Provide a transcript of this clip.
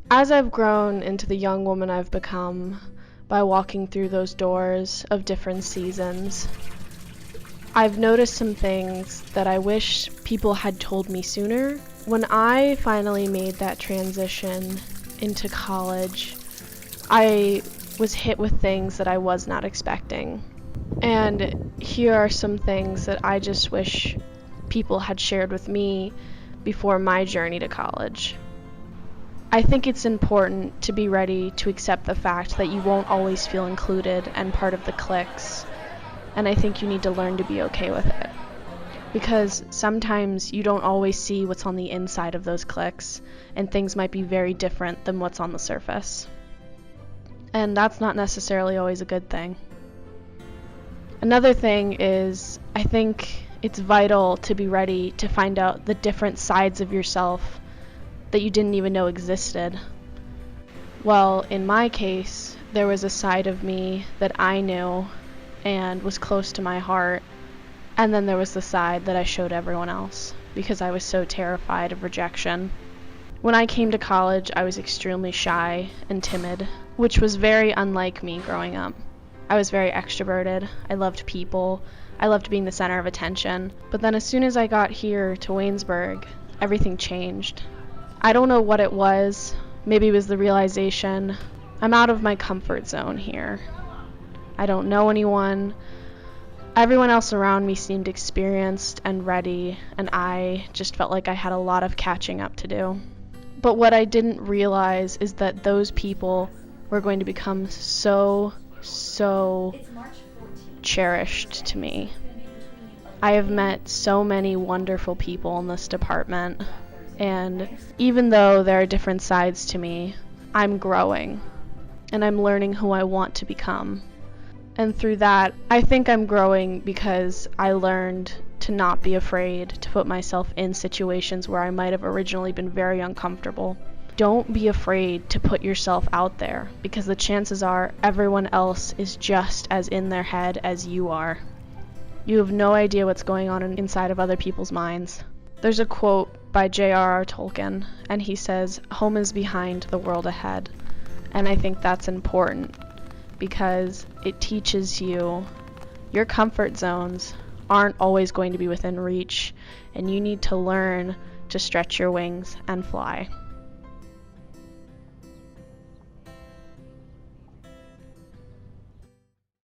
As I've grown into the young woman I've become by walking through those doors of different seasons, I've noticed some things that I wish people had told me sooner. When I finally made that transition into college, I was hit with things that I was not expecting. And here are some things that I just wish people had shared with me before my journey to college. I think it's important to be ready to accept the fact that you won't always feel included and part of the cliques, and I think you need to learn to be okay with it. Because sometimes you don't always see what's on the inside of those cliques, and things might be very different than what's on the surface. And that's not necessarily always a good thing. Another thing is, I think it's vital to be ready to find out the different sides of yourself that you didn't even know existed. Well, in my case, there was a side of me that I knew and was close to my heart, and then there was the side that I showed everyone else because I was so terrified of rejection. When I came to college, I was extremely shy and timid, which was very unlike me growing up. I was very extroverted. I loved people. I loved being the center of attention. But then as soon as I got here to Waynesburg, everything changed. I don't know what it was. Maybe it was the realization I'm out of my comfort zone here. I don't know anyone. Everyone else around me seemed experienced and ready, and I just felt like I had a lot of catching up to do. But what I didn't realize is that those people were going to become so cherished to me. I have met so many wonderful people in this department, and even though there are different sides to me, I'm growing, and I'm learning who I want to become. And through that, I think I'm growing because I learned to not be afraid to put myself in situations where I might have originally been very uncomfortable. Don't be afraid to put yourself out there, because the chances are everyone else is just as in their head as you are. You have no idea what's going on inside of other people's minds. There's a quote by J.R.R. Tolkien, and he says, "Home is behind, the world ahead." And I think that's important because it teaches you your comfort zones aren't always going to be within reach, and you need to learn to stretch your wings and fly.